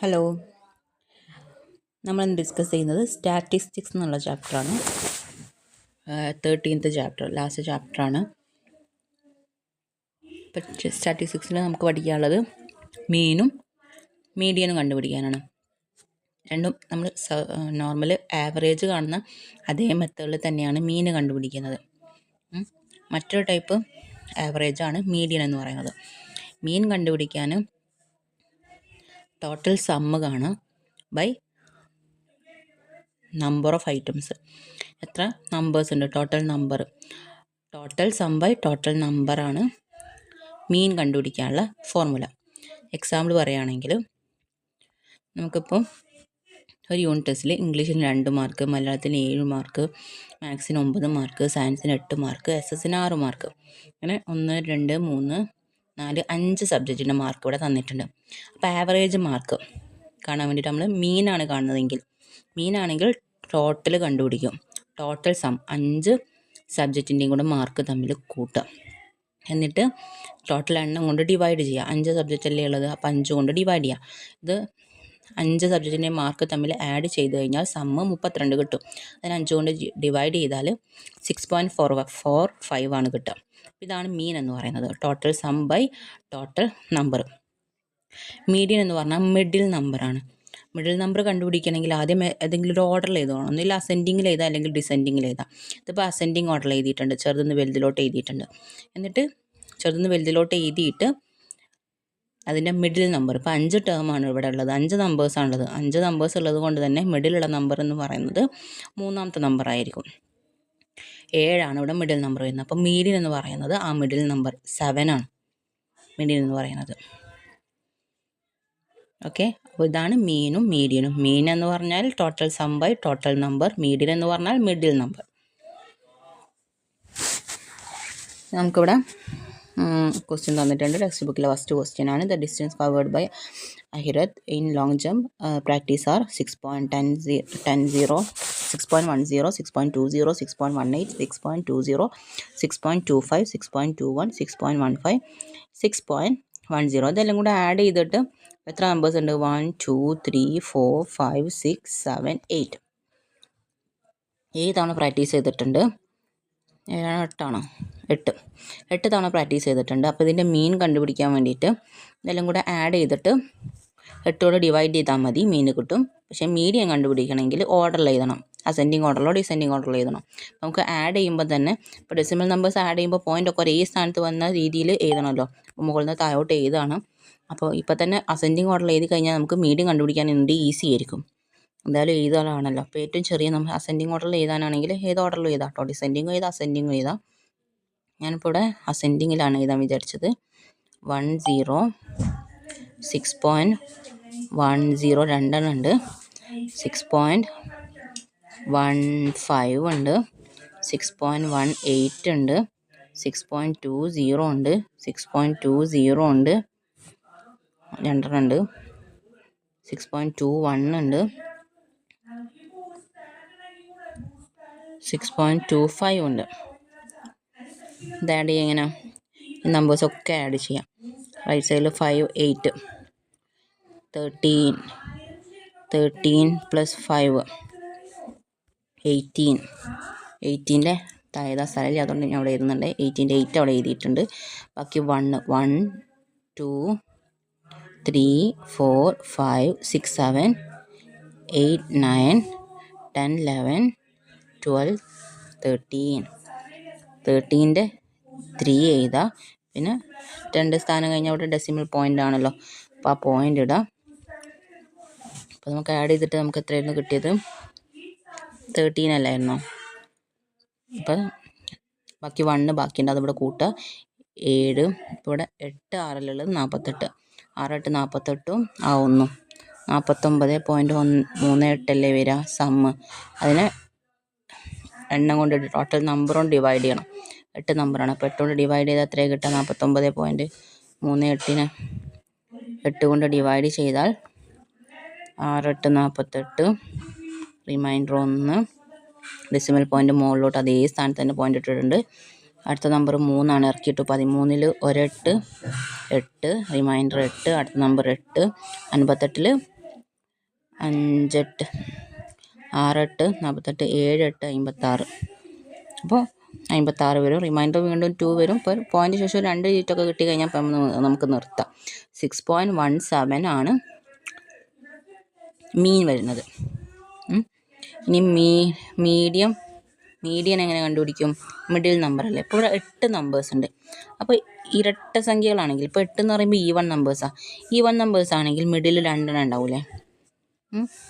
Hello, നമ്മളിന്ന് discuss ചെയ്യുന്നത് statistics എന്നുള്ള ചാപ്റ്ററാണ്. 13th ചാപ്റ്റർ, ലാസ്റ്റ് ചാപ്റ്ററാണ്. ഇപ്പം സ്റ്റാറ്റിസ്റ്റിക്സിൽ നമുക്ക് പഠിക്കാനുള്ളത് മീനും മീഡിയനും കണ്ടുപിടിക്കാനാണ്. രണ്ടും നമ്മൾ നോർമൽ ആവറേജ് കാണുന്ന അതേ മെത്തേഡിൽ തന്നെയാണ് മീൻ കണ്ടുപിടിക്കുന്നത്. മറ്റൊരു ടൈപ്പ് ആവറേജാണ് മീഡിയൻ എന്ന് പറയുന്നത്. മീൻ കണ്ടുപിടിക്കാൻ ടോട്ടൽ സമ്മ് കാണാം ബൈ നമ്പർ ഓഫ് ഐറ്റംസ്. എത്ര നമ്പേഴ്സ് ഉണ്ട്, ടോട്ടൽ സം ബൈ ടോട്ടൽ നമ്പറാണ് മീൻ കണ്ടുപിടിക്കാനുള്ള ഫോർമുല. എക്സാമ്പിൾ പറയുകയാണെങ്കിൽ നമുക്കിപ്പോൾ ഒരു യൂണിറ്റ് ടെസ്റ്റിൽ ഇംഗ്ലീഷിന് 2 മാർക്ക്, മലയാളത്തിന് 7 മാർക്ക്, മാത്സിന് 9 മാർക്ക്, സയൻസിന് 8 മാർക്ക്, SS-ന് 6 മാർക്ക്, അങ്ങനെ 1, 2, 3, 4, 5 സബ്ജക്റ്റിൻ്റെ മാർക്ക് ഇവിടെ തന്നിട്ടുണ്ട്. അപ്പോൾ ആവറേജ് മാർക്ക് കാണാൻ വേണ്ടിയിട്ട് നമ്മൾ മീനാണെങ്കിൽ ടോട്ടൽ കണ്ടുപിടിക്കും. ടോട്ടൽ സം 5 സബ്ജക്റ്റിൻ്റെയും കൂടെ മാർക്ക് തമ്മിൽ കൂട്ടുക. എന്നിട്ട് ടോട്ടൽ എണ്ണം കൊണ്ട് ഡിവൈഡ് ചെയ്യുക. 5 സബ്ജക്റ്റ് അല്ലേ ഉള്ളത്, അപ്പോൾ 5 കൊണ്ട് ഡിവൈഡ് ചെയ്യുക. ഇത് 5 സബ്ജക്റ്റിൻ്റെ മാർക്ക് തമ്മിൽ ആഡ് ചെയ്ത് കഴിഞ്ഞാൽ സമ്മ് 32 കിട്ടും. അതിന് 5 കൊണ്ട് ഡിവൈഡ് ചെയ്താൽ 6.45 ആണ് കിട്ടുക. ഇതാണ് മീൻ എന്ന് പറയുന്നത്, total sum by total number. Median എന്ന് പറഞ്ഞാൽ മിഡിൽ നമ്പറാണ്. മിഡിൽ നമ്പർ കണ്ടുപിടിക്കണമെങ്കിൽ ആദ്യം ഏതെങ്കിലും ഒരു ഓർഡറിൽ എഴുതണം. ഒന്നില്ല അസെൻഡിങ്ങിൽ എഴുതാം, അല്ലെങ്കിൽ ഡിസെൻഡിങ്ങിൽ എഴുതാം. ഇതിപ്പോൾ അസെൻഡിങ് ഓർഡറിൽ എഴുതിയിട്ടുണ്ട്, ചെറുതുനിന്ന് വലുതിലോട്ട് എഴുതിയിട്ടുണ്ട്. എന്നിട്ട് ചെറുതുനിന്ന് വലുതിലോട്ട് എഴുതിയിട്ട് അതിൻ്റെ മിഡിൽ നമ്പർ, ഇപ്പോൾ 5 ടേമാണ് ഇവിടെ ഉള്ളത്, 5 നമ്പേഴ്സാണുള്ളത്. 5 നമ്പേഴ്സ് ഉള്ളത് കൊണ്ട് തന്നെ മിഡിലുള്ള നമ്പർ എന്ന് പറയുന്നത് 3ാമത്തെ നമ്പർ ആയിരിക്കും. 7 ആണ് ഇവിടെ മിഡിൽ നമ്പർ വരുന്നത്. അപ്പോൾ മീഡിയൻ എന്ന് പറയുന്നത് ആ മിഡിൽ നമ്പർ 7 ആണ് മീഡിയൻ എന്ന് പറയുന്നത്. ഓക്കെ, അപ്പോൾ ഇതാണ് മീനും മീഡിയനും. മീൻ എന്ന് പറഞ്ഞാൽ total sum by total number, median എന്ന് പറഞ്ഞാൽ മിഡിൽ നമ്പർ. നമുക്കിവിടെ ക്വസ്റ്റ്യൻ തന്നിട്ടുണ്ട്. ടെക്സ്റ്റ് ബുക്കിലെ ഫസ്റ്റ് ക്വസ്റ്റ്യൻ ആണ്. ദ ഡിസ്റ്റൻസ് കവേർഡ് ബൈ അഹിരത് in long jump practice are 6.10, 6.10, 6.20, 6.18, 6.20, 6.25, 6.21, 6.15, 6.10. ഇതെല്ലാം കൂടെ ആഡ് ചെയ്തിട്ട് എത്ര നമ്പേഴ്സ് ഉണ്ട്? 1, 2, 3, 4, 5, 6, 7, 8. 7 തവണ പ്രാക്ടീസ് ചെയ്തിട്ടുണ്ട്. 8 തവണ പ്രാക്ടീസ് ചെയ്തിട്ടുണ്ട്. അപ്പോൾ ഇതിൻ്റെ മീൻ കണ്ടുപിടിക്കാൻ വേണ്ടിയിട്ട് ഇതെല്ലാം കൂടെ ആഡ് ചെയ്തിട്ട് 8 കൊണ്ട് ഡിവൈഡ് ചെയ്താൽ മതി, മീൻ കിട്ടും. പക്ഷേ മീഡിയൻ കണ്ടുപിടിക്കണമെങ്കിൽ ഓർഡറിൽ എഴുതണം, അസെൻഡിങ് ഓർഡറിലോ ഡിസെൻഡിങ് ഓർഡറിൽ എഴുതണം. നമുക്ക് ആഡ് ചെയ്യുമ്പോൾ തന്നെ ഇപ്പോൾ ഡെസിമൽ നമ്പേഴ്സ് ആഡ് ചെയ്യുമ്പോൾ പോയിൻ്റൊക്കെ ഒരേ സ്ഥാനത്ത് വന്ന രീതിയിൽ എഴുതണമല്ലോ. അപ്പോൾ മുകളിൽ നിന്ന് താഴോട്ട് എഴുതാണ്. അപ്പോൾ ഇപ്പോൾ തന്നെ അസെൻഡിങ് ഓർഡറിൽ എഴുതി കഴിഞ്ഞാൽ നമുക്ക് മീഡിയൻ കണ്ടുപിടിക്കാൻ എന്ത് ഈസി ആയിരിക്കും. എന്തായാലും എഴുതാനാണല്ലോ. അപ്പോൾ ഏറ്റവും ചെറിയ നമ്മൾ അസെൻഡിങ് ഓർഡറിൽ എഴുതാനാണെങ്കിൽ ഏത് ഓർഡറിൽ എഴുതാം കേട്ടോ, ഡിസെൻഡിങ് എഴുതാം, അസെൻഡിങ് എഴുതാം. ഞാനിപ്പോൾ ഇവിടെ അസെൻഡിങ്ങിലാണ് എഴുതാൻ വിചാരിച്ചത്. 1, 0, 6.10 രണ്ടെണ്ണം ഉണ്ട്, 6.15 ഉണ്ട്, 6.18 ഉണ്ട്, 6.20 ഉണ്ട്, 6.20 ഉണ്ട്, രണ്ടെണ്ണം ഉണ്ട്, 6.21 ഉണ്ട്, 6.25 ഉണ്ട്. ഇത് ആഡ് ചെയ്യുക എങ്ങനെ? ഈ നമ്പേഴ്സൊക്കെ ആഡ് ചെയ്യാം. റൈറ്റ് സൈഡിൽ 5, 8, 13 പ്ലസ് 5, 18. 18ൻ്റെ താഴെ സ്ഥലമില്ല, അതുകൊണ്ട് ഞാൻ അവിടെ എഴുതുന്നുണ്ട്. 18ൻ്റെ 8 അവിടെ എഴുതിയിട്ടുണ്ട്. ബാക്കി 1, 2, 3, 4, 5, 6, 7, 8, 9, 10, 11, 12, 13. 13ൻ്റെ 3 എഴുതാം. പിന്നെ 2 സ്ഥാനം കഴിഞ്ഞാൽ അവിടെ ഡെസിമൽ പോയിൻ്റ് ആണല്ലോ, അപ്പോൾ ആ പോയിൻ്റ് ഇടാം. അപ്പോൾ നമുക്ക് ആഡ് ചെയ്തിട്ട് നമുക്ക് എത്രയായിരുന്നു കിട്ടിയത്? 13 അല്ലായിരുന്നോ? അപ്പോൾ ബാക്കി 1 ബാക്കിയുണ്ട്, അതിവിടെ കൂട്ടുക. 7, ഇപ്പോൾ ഇവിടെ 8, 6 48, 6, 8, 48 ആ 1, 49.38 അല്ലേ വരിക സമ്മ്. അതിനെ എണ്ണം കൊണ്ട് ടോട്ടൽ നമ്പർ കൊണ്ട് ഡിവൈഡ് ചെയ്യണം. 8 നമ്പറാണ്, അപ്പോൾ 8 കൊണ്ട് ഡിവൈഡ് ചെയ്താൽ എത്രയാണ് കിട്ടുക? 49.38. 8 കൊണ്ട് ഡിവൈഡ് ചെയ്താൽ 6, 8, 48, റിമൈൻഡർ 1. ഡെസിമൽ പോയിൻ്റ് മുകളിലോട്ട് അതേ സ്ഥാനത്ത് തന്നെ പോയിൻ്റ് ഇട്ടിട്ടുണ്ട്. അടുത്ത നമ്പർ 3 ആണ്, ഇറക്കിയിട്ടു. 13ൽ 1 8, റിമൈൻഡർ 8. അടുത്ത നമ്പർ 8. 58ൽ 5 8 6 8 48 7 8 56. അപ്പോൾ 56 വരും. റിമൈൻഡർ വീണ്ടും 2 വരും. ഇപ്പോൾ പോയിൻ്റ് ശേഷം 2 ഡിജിറ്റൊക്കെ കിട്ടി കഴിഞ്ഞാൽ ഇപ്പം നമുക്ക് നിർത്താം. 6.17 ആണ് മീൻ വരുന്നത്. ഇനി മീഡിയൻ എങ്ങനെ കണ്ടുപിടിക്കും? മിഡിൽ നമ്പർ അല്ലേ. ഇപ്പോൾ ഇവിടെ 8 നമ്പേഴ്സ് ഉണ്ട്. അപ്പോൾ ഇരട്ട സംഖ്യകളാണെങ്കിൽ, ഇപ്പോൾ 8 എന്ന് പറയുമ്പോൾ ഈവൺ നമ്പേഴ്സാണ്. ഈവൺ നമ്പേഴ്സ് ആണെങ്കിൽ മിഡിൽ 2 എണ്ണം ഉണ്ടാവില്ലേ?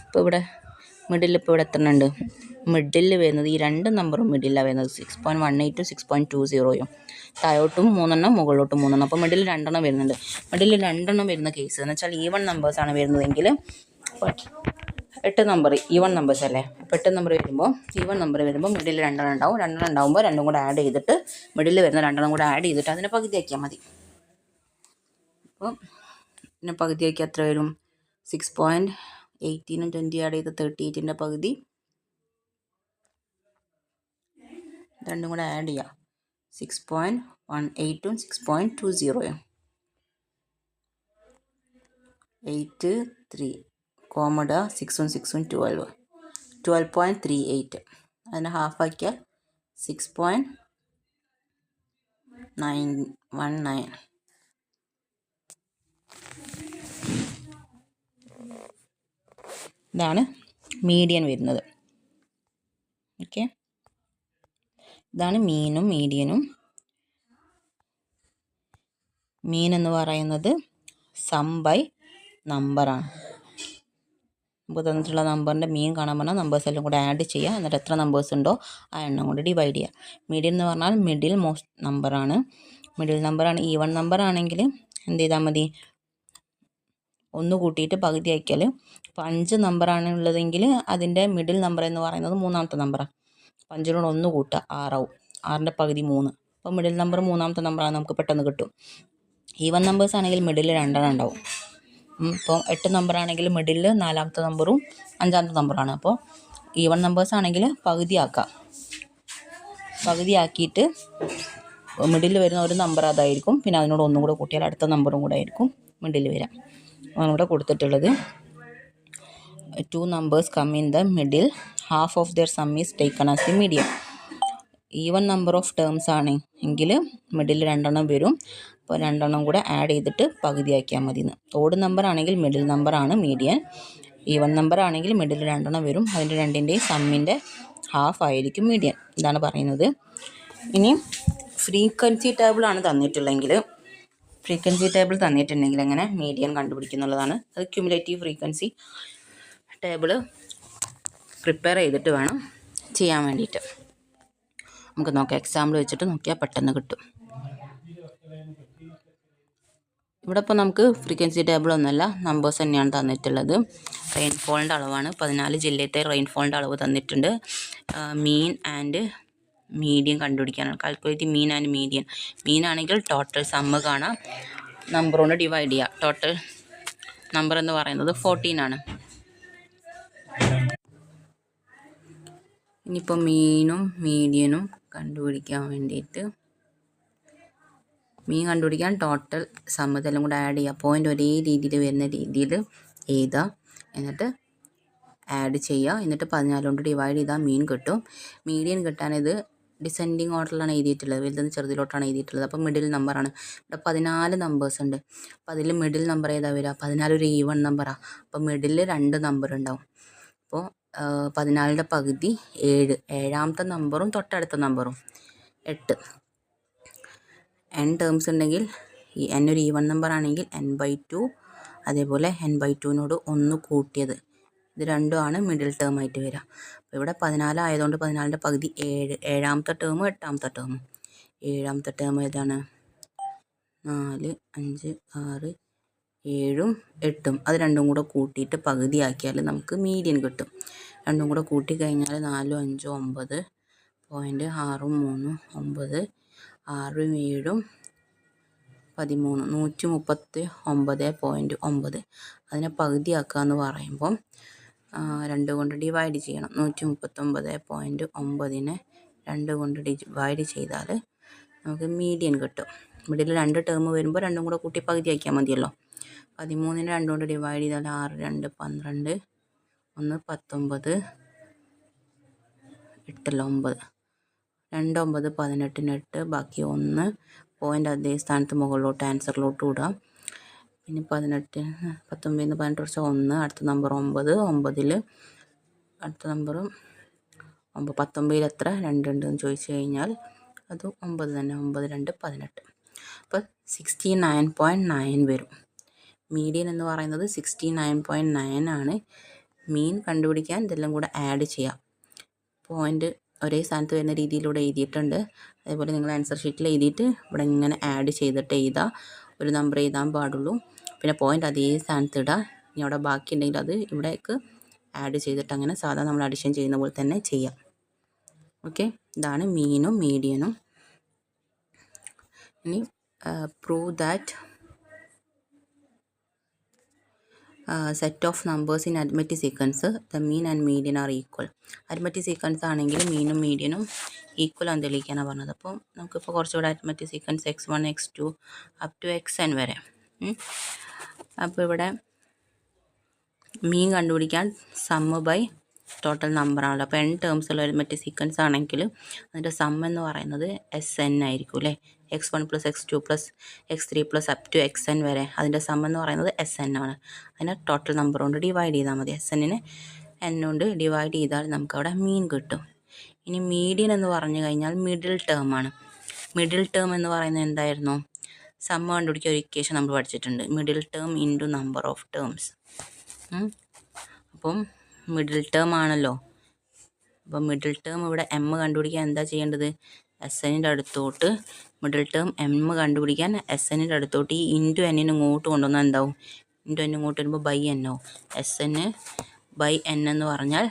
ഇപ്പോൾ ഇവിടെ മിഡിൽ ഇപ്പോൾ ഇവിടെ എത്ര ഉണ്ട്? മിഡിൽ വരുന്നത് ഈ 2 നമ്പറും മിഡിലാണ് വരുന്നത്. 6.18 6.20 താഴോട്ടും 3 എണ്ണം മുകളിലോട്ടും 3 എണ്ണം. അപ്പോൾ മിഡിൽ 2 എണ്ണം വരുന്നുണ്ട്. മിഡിൽ 2 എണ്ണം വരുന്ന കേസ് എന്ന് വെച്ചാൽ ഈവൺ നമ്പേഴ്സാണ് വരുന്നതെങ്കിൽ 8 നമ്പർ ഈവൺ നമ്പേഴ്സ് അല്ലേ. അപ്പോൾ 8 നമ്പർ വരുമ്പോൾ ഈവൺ നമ്പർ വരുമ്പോൾ മിഡിൽ 2 എണ്ണം ഉണ്ടാവും. 2 എണ്ണം ഉണ്ടാകുമ്പോൾ 2 കൂടെ ആഡ് ചെയ്തിട്ട് മിഡിൽ വരുന്ന 2 എണ്ണം കൂടെ ആഡ് ചെയ്തിട്ട് അതിനെ പകുതിയാക്കിയാൽ മതി. അപ്പോൾ ഇതിനെ പകുതിയാക്കി എത്ര വരും? 6.18 20 ആഡ് ചെയ്ത് 38ൻ്റെ പകുതി 2 കൂടെ ആഡ് ചെയ്യുക. 6.18 6.20 8 3 കോമഡ 6 6 12 12.38 അതിനെ ഹാഫാക്കിയാൽ 6.919. ഇതാണ് മീഡിയൻ വരുന്നത്. ഓക്കെ, ഇതാണ് മീനും മീഡിയനും. മീൻ എന്ന് പറയുന്നത് സം ബൈ നമ്പറാണ്. നമുക്ക് തന്നിട്ടുള്ള നമ്പറിൻ്റെ മീൻ കാണാൻ പറഞ്ഞാൽ നമ്പേഴ്സ് എല്ലാം കൂടെ ആഡ് ചെയ്യുക. എന്നിട്ട് എത്ര നമ്പേഴ്സ് ഉണ്ടോ ആ എണ്ണം കൊണ്ട് ഡിവൈഡ് ചെയ്യുക. മീഡിയൻ എന്ന് പറഞ്ഞാൽ മിഡിൽ മോസ്റ്റ് നമ്പറാണ്. മിഡിൽ നമ്പറാണ്. ഈവൺ നമ്പർ ആണെങ്കിൽ എന്ത് ചെയ്താൽ മതി? 1 കൂട്ടിയിട്ട് പകുതി ആക്കിയാൽ, ഇപ്പോൾ 5 നമ്പറാണ് ഉള്ളതെങ്കിൽ അതിൻ്റെ മിഡിൽ നമ്പർ എന്ന് പറയുന്നത് 3ാമത്തെ നമ്പറാണ്. 5നോട് 1 കൂട്ടുക 6 ആവും. 6ൻ്റെ പകുതി 3. അപ്പോൾ മിഡിൽ നമ്പർ 3ാമത്തെ നമ്പറാണ്, നമുക്ക് പെട്ടെന്ന് കിട്ടും. ഈവൺ നമ്പേഴ്സ് ആണെങ്കിൽ മിഡിൽ 2 എണ്ണം ഉണ്ടാവും. ഇപ്പോൾ 8 നമ്പറാണെങ്കിൽ മിഡിൽ 4ാമത്തെ നമ്പറും 5ാമത്തെ നമ്പറാണ്. അപ്പോൾ ഈവൺ നമ്പേഴ്സ് ആണെങ്കിൽ പകുതിയാക്കിയിട്ട് മിഡിൽ വരുന്ന ഒരു നമ്പർ അതായിരിക്കും. പിന്നെ അതിനോട് 1 കൂടെ കൂട്ടിയാൽ അടുത്ത നമ്പറും കൂടെ ആയിരിക്കും മിഡിൽ വരാം. അതാണ് ഇവിടെ കൊടുത്തിട്ടുള്ളത്. 2 numbers come in the middle. Half of their sum is taken as the median. Even number of terms ആണ് എങ്കിൽ മിഡിൽ 2 എണ്ണം വരും. അപ്പോൾ 2 എണ്ണം കൂടെ ആഡ് ചെയ്തിട്ട് പകുതിയാക്കിയാൽ മതി. ഓഡ് നമ്പർ ആണെങ്കിൽ മിഡിൽ നമ്പറാണ് മീഡിയൻ. ഈവൺ നമ്പർ ആണെങ്കിൽ മിഡിൽ 2 എണ്ണം വരും. അതിൻ്റെ രണ്ടിൻ്റെയും സമ്മിൻ്റെ ഹാഫ് ആയിരിക്കും മീഡിയൻ. ഇതാണ് പറയുന്നത്. ഇനി ഫ്രീക്വൻസി ടേബിളാണ് തന്നിട്ടുള്ളതെങ്കിൽ എങ്ങനെ മീഡിയൻ കണ്ടുപിടിക്കുന്നുള്ളതാണ്. അത് ക്യുമുലേറ്റീവ് ഫ്രീക്വൻസി ടേബിൾ പ്രിപ്പയർ ചെയ്തിട്ട് വേണം ചെയ്യാൻ വേണ്ടിയിട്ട്. നമുക്ക് നോക്കാം, എക്സാമ്പിൾ വെച്ചിട്ട് നോക്കിയാൽ പെട്ടെന്ന് കിട്ടും. ഇവിടെ ഇപ്പോൾ നമുക്ക് ഫ്രീക്വൻസി ടേബിൾ ഒന്നുമല്ല, നമ്പേഴ്സ് തന്നെയാണ് തന്നിട്ടുള്ളത്. റെയിൻഫോളിൻ്റെ അളവാണ്. 14 ജില്ലത്തെ റെയിൻഫോളിൻ്റെ അളവ് തന്നിട്ടുണ്ട്. മീൻ ആൻഡ് മീഡിയൻ കണ്ടുപിടിക്കാനാണ്. Calculate mean and median. Mean ആണെങ്കിൽ ടോട്ടൽ സമ്മ് കാണാം, നമ്പർ കൊണ്ട് ഡിവൈഡ് ചെയ്യുക. ടോട്ടൽ നമ്പർ എന്ന് പറയുന്നത് 14 ആണ്. ഇനിയിപ്പോൾ മീനും മീഡിയനും കണ്ടുപിടിക്കാൻ വേണ്ടിയിട്ട് മീൻ കണ്ടുപിടിക്കാൻ ടോട്ടൽ സമ്മതെല്ലാം കൂടെ ആഡ് ചെയ്യുക. പോയിൻ്റ് ഒരേ രീതിയിൽ വരുന്ന രീതിയിൽ എഴുതുക, എന്നിട്ട് ആഡ് ചെയ്യുക. എന്നിട്ട് 14 കൊണ്ട് ഡിവൈഡ് ചെയ്താൽ മീൻ കിട്ടും. മീഡിയൻ കിട്ടാൻ ഇത് ഡിസെൻഡിങ് ഓർഡറിലാണ് എഴുതിയിട്ടുള്ളത്, വലുതെന്ന് ചെറുതിലോട്ടാണ് എഴുതിയിട്ടുള്ളത്. അപ്പോൾ മിഡിൽ നമ്പറാണ്. ഇവിടെ 14 നമ്പേഴ്സ് ഉണ്ട്. അപ്പോൾ അതിൽ മിഡിൽ നമ്പർ ഏതാ വരിക? 14 ഒരു ഈവൺ നമ്പറാണ്. അപ്പോൾ മിഡിൽ 2 നമ്പർ ഉണ്ടാവും. അപ്പോൾ 14ൻ്റെ പകുതി 7. 7ാമത്തെ നമ്പറും തൊട്ടടുത്ത നമ്പറും 8. n ടേംസ് ഉണ്ടെങ്കിൽ ഈ n ഒരു ഈവൺ നമ്പർ ആണെങ്കിൽ n/2, അതേപോലെ n/2നോട് 1 കൂട്ടിയത്, ഇത് രണ്ടുമാണ് മിഡിൽ ടേം ആയിട്ട് വരിക. അപ്പോൾ ഇവിടെ 14 ആയതുകൊണ്ട് 14ൻ്റെ പകുതി 7. 7ാമത്തെ ടേമും 8ാമത്തെ ടേമും. 7ാമത്തെ ടേം ഏതാണ്? 4 5 6 7ഉം 8ഉം. അത് രണ്ടും കൂടെ കൂട്ടിയിട്ട് പകുതിയാക്കിയാൽ നമുക്ക് മീഡിയൻ കിട്ടും. രണ്ടും കൂടെ കൂട്ടിക്കഴിഞ്ഞാൽ 4 5 9. 6 3 9. 6 7 13. 139.9. അതിനെ പകുതിയാക്കുക എന്ന് പറയുമ്പം 2 കൊണ്ട് ഡിവൈഡ് ചെയ്യണം. 139.9നെ 2 കൊണ്ട് ഡിവൈഡ് ചെയ്താൽ നമുക്ക് മീഡിയൻ കിട്ടും. മിഡിൽ 2 ടേം വരുമ്പോൾ രണ്ടും കൂടെ കൂട്ടി പകുതിയാക്കിയാൽ മതിയല്ലോ. 13നെ 2 കൊണ്ട് ഡിവൈഡ് ചെയ്താൽ 6 2 12. 1 19 8 9 2 9 18 8 ബാക്കി 1 പോയിൻ്റ് അതേ സ്ഥാനത്ത് മുകളിലോട്ട് ആൻസറിലോട്ട് ഇടാം. പിന്നെ 18 19 18 കുറച്ച് 1 അടുത്ത നമ്പർ 9 9 അടുത്ത നമ്പർ 19 എത്ര 2 ഉണ്ടെന്ന് ചോദിച്ചു കഴിഞ്ഞാൽ അത് 9 തന്നെ 9 2 18. അപ്പോൾ 69.9 വരും. മീഡിയൻ എന്ന് പറയുന്നത് 69.9 ആണ്. മീൻ കണ്ടുപിടിക്കാൻ ഇതെല്ലാം കൂടെ ആഡ് ചെയ്യാം. പോയിൻ്റ് ഒരേ സ്ഥാനത്ത് വരുന്ന രീതിയിലൂടെ എഴുതിയിട്ടുണ്ട്. അതേപോലെ നിങ്ങൾ ആൻസർ ഷീറ്റിൽ എഴുതിയിട്ട് ഇവിടെ ഇങ്ങനെ ആഡ് ചെയ്തിട്ട് എഴുതുക. ഒരു നമ്പർ എഴുതാൻ പാടുള്ളൂ. പിന്നെ പോയിൻ്റ് അതേ സ്ഥാനത്ത് ഇടുക. ഇനി അവിടെ ബാക്കി ഉണ്ടെങ്കിൽ അത് ഇവിടേക്ക് ആഡ് ചെയ്തിട്ട് അങ്ങനെ സാധാരണ നമ്മൾ അഡിഷൻ ചെയ്യുന്ന പോലെ തന്നെ ചെയ്യാം. ഓക്കെ, ഇതാണ് മീനും മീഡിയനും. ഇനി prove that set of numbers in arithmetic sequence the mean and median are equal. Arithmetic sequence ആണെങ്കിൽ മീനും മീഡിയനും ഈക്വൽ ആണെന്ന് തെളിയിക്കാനാണ് പറഞ്ഞത്. അപ്പോൾ നമുക്കിപ്പോൾ കുറച്ചുകൂടെ arithmetic sequence x1 x2 up to xn വരെ. അപ്പോൾ ഇവിടെ മീൻ കണ്ടുപിടിക്കാൻ സമ്മ് ബൈ ടോട്ടൽ നമ്പറാണല്ലോ. അപ്പോൾ n ടേംസുള്ള അരിത്മെറ്റിക് സീക്വൻസ് ആണെങ്കിൽ അതിൻ്റെ സം എന്ന് പറയുന്നത് SN ആയിരിക്കും അല്ലേ. x1 + x2 + x3 + up to xn വരെ അതിൻ്റെ സം എന്ന് പറയുന്നത് SN ആണ്. അതിനെ ടോട്ടൽ നമ്പർ കൊണ്ട് ഡിവൈഡ് ചെയ്താൽ മതി. SNനെ n കൊണ്ട് ഡിവൈഡ് ചെയ്താൽ നമുക്കവിടെ മീൻ കിട്ടും. ഇനി മീഡിയൻ എന്ന് പറഞ്ഞു കഴിഞ്ഞാൽ മിഡിൽ ടേം ആണ്. മിഡിൽ ടേം എന്ന് പറയുന്നത് എന്തായിരുന്നു? സം കണ്ടുപിടിക്കുക ഒരു ഇക്വേഷൻ നമ്മൾ പഠിച്ചിട്ടുണ്ട്. Middle term into number of terms. അപ്പം മിഡിൽ ടേം ആണല്ലോ. അപ്പം മിഡിൽ ടേം ഇവിടെ m കണ്ടുപിടിക്കാൻ എന്താ ചെയ്യേണ്ടത്? SNൻ്റെ അടുത്തോട്ട് മിഡിൽ ടേം m കണ്ടുപിടിക്കാൻ SNൻ്റെ അടുത്തോട്ട് ഈ ഇൻറ്റു n ഇങ്ങോട്ട് കൊണ്ടുവന്നാൽ എന്താവും? ഇൻറ്റു n ഇങ്ങോട്ട് വരുമ്പോൾ ബൈ n ആവും. SN ബൈ n എന്ന് പറഞ്ഞാൽ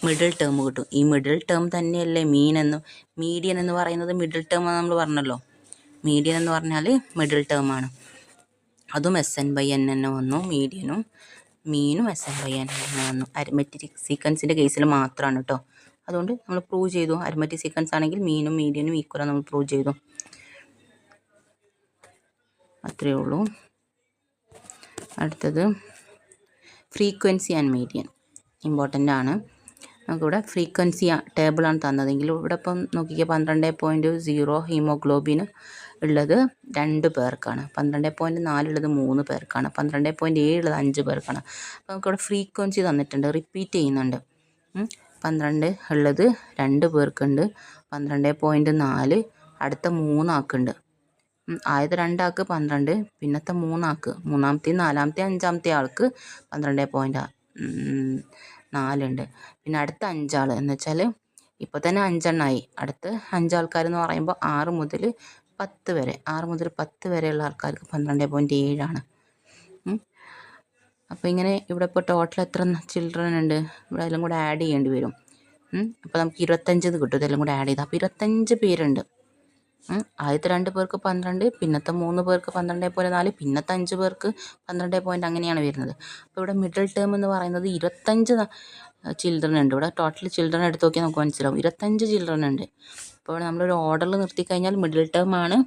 മിഡിൽ ടേം കിട്ടും. ഈ മിഡിൽ ടേം തന്നെയല്ലേ മീഡിയൻ എന്ന് പറയുന്നത് മിഡിൽ ടേം ആണ് നമ്മൾ പറഞ്ഞല്ലോ. മീഡിയൻ എന്ന് പറഞ്ഞാൽ മിഡിൽ ടേം ആണ്. അതും SN ബൈ n തന്നെ വന്നു. മീഡിയനും മീനും SN ബൈ n തന്നെ വന്നു. അരിത്മെറ്റിക് സീക്വൻസിൻ്റെ കേസിൽ മാത്രമാണ് കേട്ടോ. അതുകൊണ്ട് നമ്മൾ പ്രൂവ് ചെയ്തു. അരിത്മെറ്റിക് സീക്വൻസ് ആണെങ്കിൽ മീനും മീഡിയനും ഈക്വലാണ് നമ്മൾ പ്രൂവ് ചെയ്തു. അത്രയേ ഉള്ളൂ. അടുത്തത് ഫ്രീക്വൻസി ആൻഡ് മീഡിയൻ ഇമ്പോർട്ടൻ്റ് ആണ്. നമുക്കിവിടെ ഫ്രീക്വൻസി ടേബിളാണ് തന്നതെങ്കിൽ ഇവിടെ ഇപ്പം നോക്കിക്കുക 12.0 ഹീമോഗ്ലോബിന് ഉള്ളത് 2 പേർക്കാണ്. 12.4 ഉള്ളത് 3 പേർക്കാണ്. 12.7 ഉള്ളത് 5 പേർക്കാണ്. അപ്പോൾ നമുക്കിവിടെ ഫ്രീക്വൻസി തന്നിട്ടുണ്ട്, റിപ്പീറ്റ് ചെയ്യുന്നുണ്ട്. 12 ഉള്ളത് 2 പേർക്കുണ്ട്. 12.4 അടുത്ത 3 ആക്കുണ്ട്. ആദ്യത്തെ 2 ആൾക്ക് 12, പിന്നത്തെ 3 ആൾക്ക്, മൂന്നാമത്തെയും 4മത്തെ 5മത്തെ ആൾക്ക് 12.4 ഉണ്ട്. പിന്നെ അടുത്ത 5 ആൾ എന്ന് വെച്ചാൽ ഇപ്പോൾ തന്നെ 5 എണ്ണമായി. അടുത്ത 5 ആൾക്കാരെന്ന് പറയുമ്പോൾ 6 മുതൽ 10 വരെ, 6 മുതൽ 10 വരെയുള്ള ആൾക്കാർക്ക് 12.7 ആണ്. അപ്പോൾ ഇങ്ങനെ ഇവിടെ ഇപ്പോൾ ടോട്ടൽ എത്ര ചിൽഡ്രൻ ഉണ്ട് ഇവിടെ എല്ലാം കൂടെ ആഡ് ചെയ്യേണ്ടി വരും. അപ്പോൾ നമുക്ക് 25 കിട്ടും ഇതെല്ലാം കൂടെ ആഡ് ചെയ്താൽ. അപ്പോൾ 25 പേരുണ്ട്. ആദ്യത്തെ 2 പേർക്ക് 12, പിന്നത്തെ 3 പേർക്ക് 12.4, പിന്നത്തെ 5 പേർക്ക് 12 അങ്ങനെയാണ് വരുന്നത്. അപ്പോൾ ഇവിടെ മിഡിൽ ടേം എന്ന് പറയുന്നത് 25 ചിൽഡ്രൻ ഉണ്ട്. ഇവിടെ ടോട്ടൽ ചിൽഡ്രൻ എടുത്ത് നോക്കിയാൽ നമുക്ക് മനസ്സിലാവും 25 ചിൽഡ്രൻ ഉണ്ട്. അപ്പോൾ നമ്മളൊരു ഓർഡറിൽ നിർത്തിക്കഴിഞ്ഞാൽ മിഡിൽ ടേം ആണ്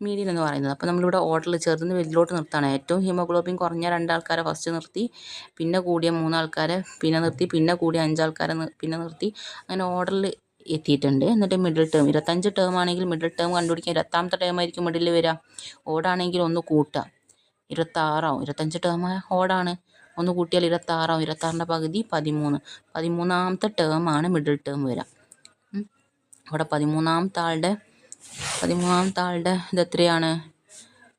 മീഡിയൻ എന്ന് പറയുന്നത്. അപ്പോൾ നമ്മളിവിടെ ഓർഡറിൽ ചെറുതിന് വലുതിലോട്ട് നിർത്താണ്. ഏറ്റവും ഹീമോഗ്ലോബിൻ കുറഞ്ഞ 2 ആൾക്കാരെ ഫസ്റ്റ് നിർത്തി, പിന്നെ കൂടിയ 3 ആൾക്കാരെ പിന്നെ നിർത്തി, പിന്നെ കൂടിയ 5 ആൾക്കാരെ പിന്നെ നിർത്തി, അങ്ങനെ ഓർഡറിൽ എത്തിയിട്ടുണ്ട്. എന്നിട്ട് മിഡിൽ ടേം 25 ടേം ആണെങ്കിൽ മിഡിൽ ടേം കണ്ടുപിടിക്കാൻ 20മത്തെ ടേം ആയിരിക്കും മിഡിൽ വരിക. ഓടാണെങ്കിൽ ഒന്ന് കൂട്ടുക 26 ആവും. 25 ടേം ഓടാണ്, ഒന്ന് കൂട്ടിയാൽ 26 ആവും. 26ൻ്റെ പകുതി 13. 13മത്തെ ടേം ആണ് മിഡിൽ ടേം വരിക. അവിടെ 13മത്തെ ആളുടെ ഇതെത്രയാണ്?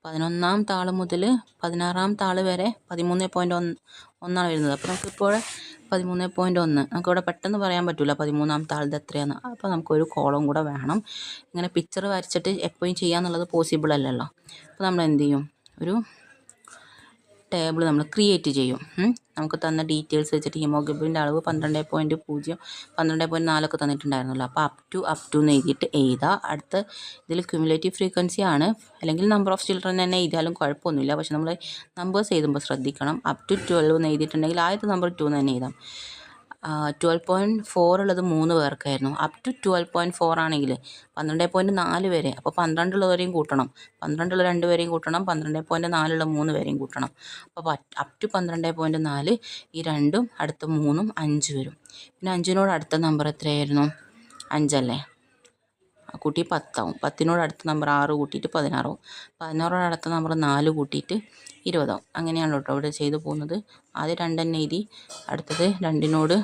11മത്തെ ആൾ മുതൽ 16മത്തെ ആൾ വരെ 13.1 വരുന്നത്. അപ്പോൾ നമുക്കിപ്പോൾ 13.1 നമുക്കിവിടെ പെട്ടെന്ന് പറയാൻ പറ്റില്ല 13മത്തെ ആളുടെ എത്രയാണ്. അപ്പോൾ നമുക്കൊരു കോളം കൂടെ വേണം. ഇങ്ങനെ പിക്ചർ വരച്ചിട്ട് എപ്പോഴും ചെയ്യാന്നുള്ളത് പോസിബിൾ അല്ലല്ലോ. അപ്പോൾ നമ്മൾ എന്ത് ചെയ്യും? ഒരു ടേബിൾ നമ്മൾ ക്രിയേറ്റ് ചെയ്യും. നമുക്ക് തന്ന ഡീറ്റെയിൽസ് വെച്ചിട്ട് ഹീമോഗ്ലോബിൻ്റെ അളവ് 12.0 12.4 ഒക്കെ തന്നിട്ടുണ്ടായിരുന്നല്ലോ. അപ്പോൾ അപ് ടു എന്ന് എഴുതിയിട്ട് എഴുതുക. അടുത്ത ഇതിൽ ക്യുമുലേറ്റീവ് ഫ്രീക്വൻസി ആണ്, അല്ലെങ്കിൽ നമ്പർ ഓഫ് ചിൽഡ്രൻ തന്നെ എഴുതിയാലും കുഴപ്പമൊന്നുമില്ല. പക്ഷെ നമ്മൾ നമ്പേഴ്സ് എഴുതുമ്പോൾ ശ്രദ്ധിക്കണം. അപ് ടു 12 എന്ന് എഴുതിയിട്ടുണ്ടെങ്കിൽ ആദ്യത്തെ നമ്പർ 2 എന്ന് തന്നെ എഴുതാം. 12.4 ഉള്ളത് 3 പേർക്കായിരുന്നു. അപ് ടു 12.4 ആണെങ്കിൽ 12.4 വരെ. അപ്പോൾ 12 ഉള്ളവരെയും കൂട്ടണം, 12 ഉള്ള 2 പേരെയും കൂട്ടണം, 12.4 ഉള്ള 3 പേരെയും കൂട്ടണം. അപ്പോൾ അപ് ടു 12.4 ഈ 2ഉം അടുത്ത 3ഉം 5 വരും. പിന്നെ 5നോട് അടുത്ത നമ്പർ എത്രയായിരുന്നു? 5 അല്ലേ? കൂട്ടി 10 ആവും. 10നോട് അടുത്ത നമ്പർ 6 കൂട്ടിയിട്ട് 16 ആവും. 16നോട് അടുത്ത നമ്പർ 4 കൂട്ടിയിട്ട് 20 ആവും. അങ്ങനെയാണ് കേട്ടോ ഇവിടെ ചെയ്തു പോകുന്നത്. ആദ്യം 2 തന്നെ എഴുതി, അടുത്തത് 2നോട്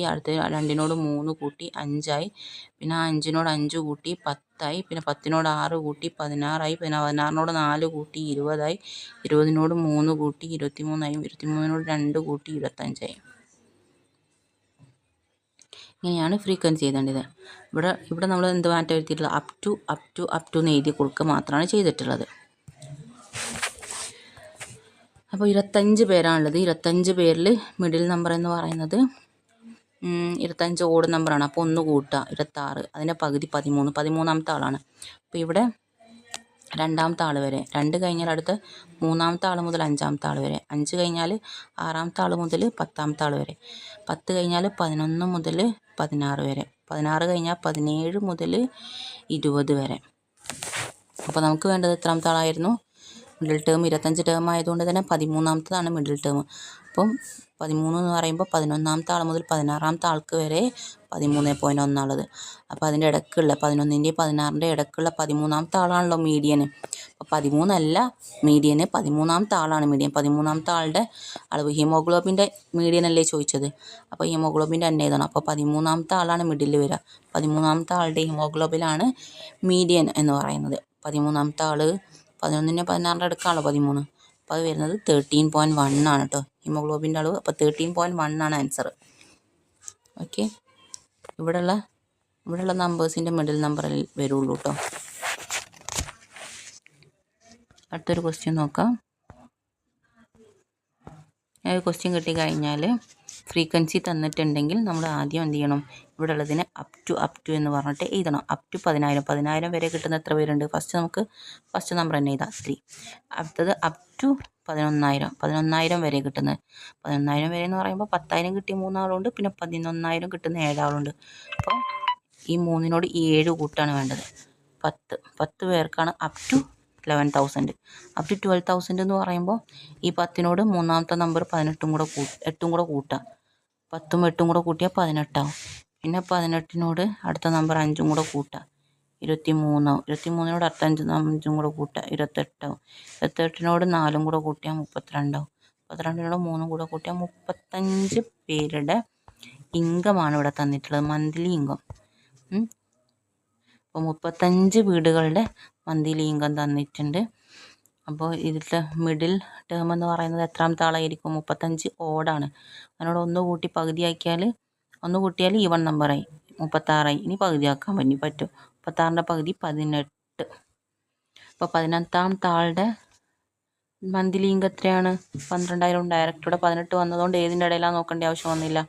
അടുത്ത 2നോട് 3 കൂട്ടി 5 ആയി. പിന്നെ 5നോട് 5 കൂട്ടി 10 ആയി. പിന്നെ 10നോട് 6 കൂട്ടി 16 ആയി. പിന്നെ 16നോട് 4 കൂട്ടി 20 ആയി. 20നോട് 3 കൂട്ടി 23 ആയി. 23നോട് 2 കൂട്ടി 25 ആയി. ഇങ്ങനെയാണ് ഫ്രീക്വൻസി എഴുതേണ്ടത്. ഇവിടെ നമ്മൾ എന്ത് മാറ്റം എഴുതിയിട്ടുള്ളത്? അപ് ടു എന്ന് എഴുതി കൊടുക്കുക മാത്രമാണ് ചെയ്തിട്ടുള്ളത്. അപ്പോൾ 25 പേരാണുള്ളത്. 25 പേരിൽ മിഡിൽ നമ്പർ എന്ന് പറയുന്നത് 25 ഓഡ് നമ്പറാണ്. അപ്പോൾ 1 കൂട്ടുക 26, അതിൻ്റെ പകുതി 13, 13ാമത്തെ ആളാണ്. അപ്പോൾ ഇവിടെ 2ാമത്തെ ആൾ വരെ, 2 കഴിഞ്ഞാൽ അടുത്ത് 3ാമത്തെ ആൾ മുതൽ 5ാമത്തെ ആൾ വരെ, 5 കഴിഞ്ഞാൽ 6ാമത്തെ ആൾ മുതൽ 10ാമത്തെ ആൾ വരെ, 10 കഴിഞ്ഞാൽ 11 മുതൽ 16 വരെ, 16 കഴിഞ്ഞാൽ 17 മുതൽ 20 വരെ. അപ്പോൾ നമുക്ക് വേണ്ടത് എത്രാമത്തെ ആളായിരുന്നു? Middle term. 25 ടേം ആയതുകൊണ്ട് തന്നെ 13ാമത്തതാണ് മിഡിൽ ടേം. അപ്പം 13 എന്ന് പറയുമ്പോൾ 11ാമത്തെ ആൾ മുതൽ 16ാമത്തെ ആൾക്ക് വരെ 13.1 ഉള്ളത്. അപ്പോൾ അതിൻ്റെ ഇടയ്ക്കുള്ള 11ൻ്റെയും 16ൻ്റെ ഇടയ്ക്കുള്ള 13ാമത്തെ ആളാണല്ലോ മീഡിയന്. അപ്പോൾ 13 അല്ല മീഡിയന്, 13ാമത്തെ ആളാണ് മീഡിയൻ. 13ാമത്തെ ആളുടെ അളവ്, ഹീമോഗ്ലോബിൻ്റെ മീഡിയൻ അല്ലേ ചോദിച്ചത്. അപ്പോൾ ഹീമോഗ്ലോബിൻ്റെ തന്നെ എഴുതണം. അപ്പോൾ 13ാമത്തെ ആളാണ് മിഡിൽ വരിക. 13ാമത്തെ ആളുടെ ഹീമോഗ്ലോബിനാണ് മീഡിയൻ എന്ന് പറയുന്നത്. 13ാമത്തെ ആൾ 11ൻ്റെ 16ൻ്റെ അടുക്കാണല്ലോ 13. അപ്പോൾ അത് വരുന്നത് 13.1 ആണ് കേട്ടോ ഹീമോഗ്ലോബിൻ്റെ അളവ്. അപ്പോൾ 13.1 ആണ് ആൻസർ. ഓക്കെ, ഇവിടെയുള്ള നമ്പേഴ്സിൻ്റെ മിഡിൽ നമ്പറിൽ വരുള്ളൂ കേട്ടോ. അടുത്തൊരു ക്വസ്റ്റ്യൻ നോക്കാം. ക്വസ്റ്റ്യൻ കിട്ടിക്കഴിഞ്ഞാൽ ഫ്രീക്വൻസി തന്നിട്ടുണ്ടെങ്കിൽ നമ്മൾ ആദ്യം എന്ത് ചെയ്യണം? ഇവിടെ ഉള്ളതിന് അപ് ടു എന്ന് പറഞ്ഞിട്ട് എഴുതണം. അപ് ടു 10,000 വരെ കിട്ടുന്ന എത്ര പേരുണ്ട്? ഫസ്റ്റ് നമ്പർ തന്നെ എഴുതാം 3. അടുത്തത് അപ് ടു 11,000 വരെ കിട്ടുന്നത്. 11,000 വരെ എന്ന് പറയുമ്പോൾ 10,000 കിട്ടിയ 3 ആളുണ്ട്, പിന്നെ 11,000 കിട്ടുന്ന 7 ആളുണ്ട്. അപ്പോൾ ഈ 3നോട് ഈ 7 കൂട്ടാണ് വേണ്ടത്. 10 പേർക്കാണ് അപ് ടു 11,000. അപ് ടു 12,000 എന്ന് പറയുമ്പോൾ ഈ 10നോട് 3ാമത്തെ നമ്പർ 8 കൂട്ടുക. 10ഉം 8ഉം കൂടെ കൂട്ടിയാൽ 18 ആവും. പിന്നെ 18നോട് അടുത്ത നമ്പർ 5ഉം കൂടെ കൂട്ടുക, 23 ആവും. 23നോട് അടുത്ത 5ഉം കൂടെ കൂട്ടുക, 28 ആവും. 28നോട് 4ഉം കൂടെ കൂട്ടിയാൽ 32 ആവും. 32നോട് 3ഉം കൂടെ കൂട്ടിയാൽ 35 പേരുടെ ഇൻകമാണ് ഇവിടെ തന്നിട്ടുള്ളത്, മന്ത്ലി ഇൻകം. അപ്പോൾ 35 വീടുകളുടെ മന്ത്ലി ഇൻകം തന്നിട്ടുണ്ട്. അപ്പോൾ ഇതിലത്തെ മിഡിൽ ടേം എന്ന് പറയുന്നത് എത്രാമത്തെ ആളായിരിക്കും? 35 ഓടാണ്. അതിനോട് 1 കൂട്ടി പകുതിയാക്കിയാൽ 1 കൂട്ടിയാൽ ഈവൺ നമ്പറായി 36ആയി. ഇനി പകുതിയാക്കാൻ പറ്റും. 36ൻ്റെ പകുതി 18. അപ്പോൾ 18ാമത്തെ ആളുടെ മന്ത്ലി ഇൻകം എത്രയാണ്? 12,000. ഡയറക്റ്റ് 18 വന്നതുകൊണ്ട് ഏതിൻ്റെ ഇടയിലാണ് നോക്കേണ്ട ആവശ്യം വന്നില്ല.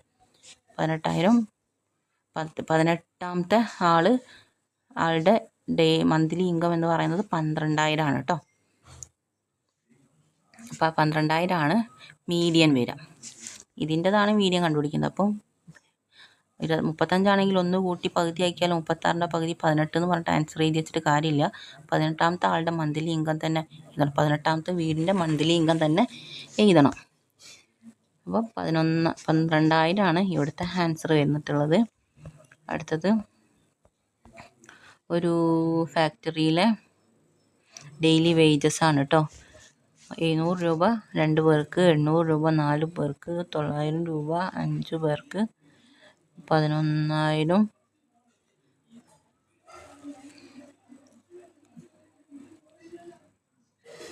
18,000. 18ാമത്തെ ആളുടെ മന്ത്ലി ഇൻകം എന്ന് പറയുന്നത് 12,000 ആണ് കേട്ടോ. അപ്പോൾ 12,000 ആണ് മീഡിയൻ വരിക. ഇതിൻ്റെതാണ് മീഡിയൻ കണ്ടുപിടിക്കുന്നത്. അപ്പം 35 ആണെങ്കിൽ 1 കൂട്ടി പകുതി ആക്കിയാൽ 36ൻ്റെ പകുതി 18 എന്ന് പറഞ്ഞിട്ട് ആൻസർ എഴുതി വെച്ചിട്ട് കാര്യമില്ല. 18ാമത്തെ ആളുടെ മന്ത്ലി ഇൻകം തന്നെ എഴുതണം. 18ാമത്തെ വീടിൻ്റെ മന്ത്ലി ഇൻകം തന്നെ എഴുതണം. അപ്പോൾ 12,000 ആണ് ഇവിടുത്തെ ആൻസർ വരുന്നിട്ടുള്ളത്. അടുത്തത് ഒരു ഫാക്ടറിയിലെ ഡെയിലി വേജസ് ആണ് കേട്ടോ. 700 രൂപ 2 പേർക്ക്, 800 രൂപ 4 പേർക്ക്, 900 രൂപ 5 പേർക്ക്, 11,000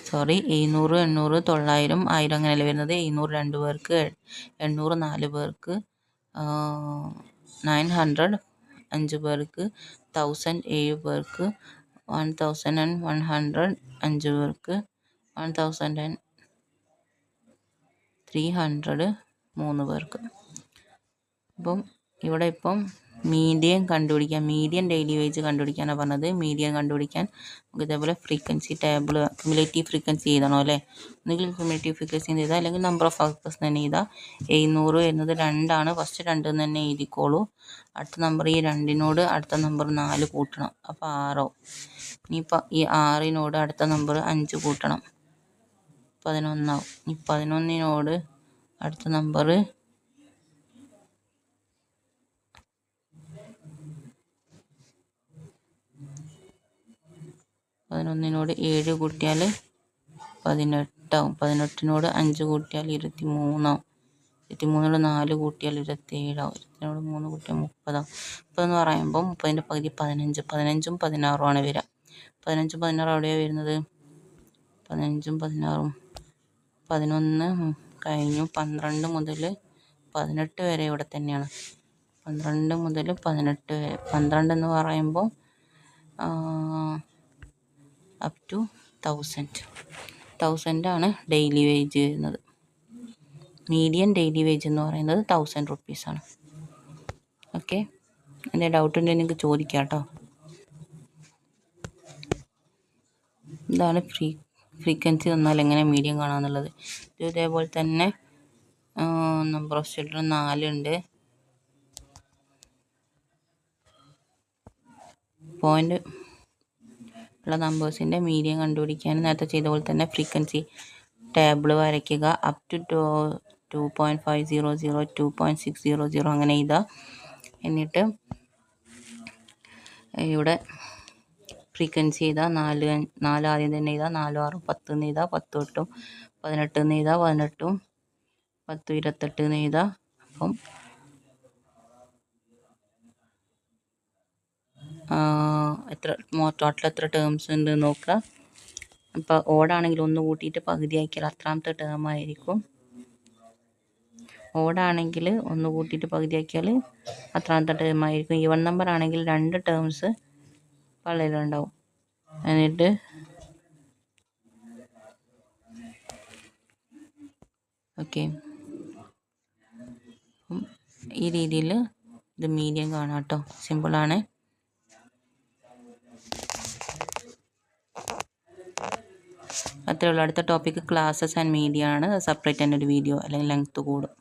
700, 800, 900, 1000 അങ്ങനെയല്ലേ വരുന്നത്. 700 2 പേർക്ക്, 800 4 പേർക്ക്, 900 5 പേർക്ക്, 1000 7 പേർക്ക്, 1,100 5 പേർക്ക്, 1,300 3 പേർക്ക്. അപ്പം ഇവിടെ മീഡിയൻ കണ്ടുപിടിക്കാൻ, മീഡിയൻ ഡെയിലി വേജ് കണ്ടുപിടിക്കാനാണ് പറഞ്ഞത്. മീഡിയൻ കണ്ടുപിടിക്കാൻ നമുക്ക് ഇതേപോലെ ഫ്രീക്വൻസി ടേബിൾ, ക്യുമുലേറ്റീവ് ഫ്രീക്വൻസി എഴുതണം അല്ലേ. ഒന്നുകിൽ ക്യുമുലേറ്റീവ് ഫ്രീക്വൻസി എഴുതാം, അല്ലെങ്കിൽ നമ്പർ ഓഫ് ഫാക്ടേഴ്സ് തന്നെ എഴുതാം. 700 എന്നത് 2 ആണ്. ഫസ്റ്റ് 2 തന്നെ എഴുതിക്കോളൂ. അടുത്ത നമ്പർ ഈ 2നോട് അടുത്ത നമ്പർ 4 കൂട്ടണം, അപ്പോൾ 6 ആവും. ഇനിയിപ്പോൾ ഈ 6നോട് അടുത്ത നമ്പർ 5 കൂട്ടണം, 11 ആവും. ഈ 11നോട് അടുത്ത നമ്പർ 7 കൂട്ടിയാൽ 18 ആവും. 18നോട് 5 കൂട്ടിയാൽ 23 ആവും. 23നോട് 4 കൂട്ടിയാൽ 27 ആവും. 27നോട് 3 കൂട്ടിയാൽ 30 ആവും. 30 എന്ന് പറയുമ്പോൾ 30ൻ്റെ പകുതി 15. 15ഉം 16ഉം ആണ് വരിക. 15ഉം 16ഉം എവിടെയാണ് വരുന്നത്? 15ഉം 16ഉം 11 കഴിഞ്ഞു. 12 മുതൽ 18 വരെ ഇവിടെ തന്നെയാണ്. 12 മുതൽ 18 വരെ. 12 എന്ന് പറയുമ്പോൾ അപ് ടു 1000 ആണ് ഡെയിലി വേജ് വരുന്നത്. മീഡിയൻ ഡെയിലി വേജ് എന്ന് പറയുന്നത് 1000 റുപ്പീസാണ്. ഓക്കെ, എൻ്റെ ഡൗട്ട് ഉണ്ടെങ്കിൽ നിങ്ങൾക്ക് ചോദിക്കാം കേട്ടോ. ഇതാണ് ഫ്രീക്വൻസി തന്നാൽ എങ്ങനെ മീഡിയം കാണാമെന്നുള്ളത്. ഇതേപോലെ തന്നെ നമ്പർ ഓഫ് ചിൽഡ്രൻ 4 ഉണ്ട്. പോയിൻ്റ് ഉള്ള നമ്പേഴ്സിൻ്റെ മീഡിയം കണ്ടുപിടിക്കാൻ നേരത്തെ ചെയ്ത പോലെ തന്നെ ഫ്രീക്വൻസി ടേബിൾ വരയ്ക്കുക. അപ് ടു 2.500, 2.600 അങ്ങനെ എഴുതുക. എന്നിട്ട് ഇവിടെ ഫ്രീക്വൻസി എഴുതുക. 4 ആദ്യം തന്നെ എഴുതുക. 4 6 10 എന്ന് എഴുതുക. 10 8 18 എന്ന് എഴുതുക. 18 10 28 എന്ന് എഴുതുക. അപ്പം ടോട്ടൽ എത്ര ടേംസ് ഉണ്ട് നോക്കുക. അപ്പോൾ ഓടാണെങ്കിൽ 1 കൂട്ടിയിട്ട് പകുതി ആക്കിയാൽ അത്രാമത്തെ ടേം ആയിരിക്കും. ഓടാണെങ്കിൽ 1 കൂട്ടിയിട്ട് പകുതി ആക്കിയാൽ അത്രാമത്തെ ടേം ആയിരിക്കും. ഈവൺ നമ്പർ ആണെങ്കിൽ 2 ടേംസ് പള്ളിയിലുണ്ടാവും. എന്നിട്ട് ഓക്കെ, ഈ രീതിയിൽ ഇത് മീഡിയം കാണാം കേട്ടോ. സിമ്പിളാണ്. അത്രേ ഉള്ളൂ. അടുത്ത ടോപ്പിക്ക് ക്ലാസ്സസ് ആൻഡ് മീഡിയ ആണ്. സെപ്പറേറ്റ് തന്നെ ഒരു വീഡിയോ അല്ലെങ്കിൽ ലെങ്ത് കൂടും.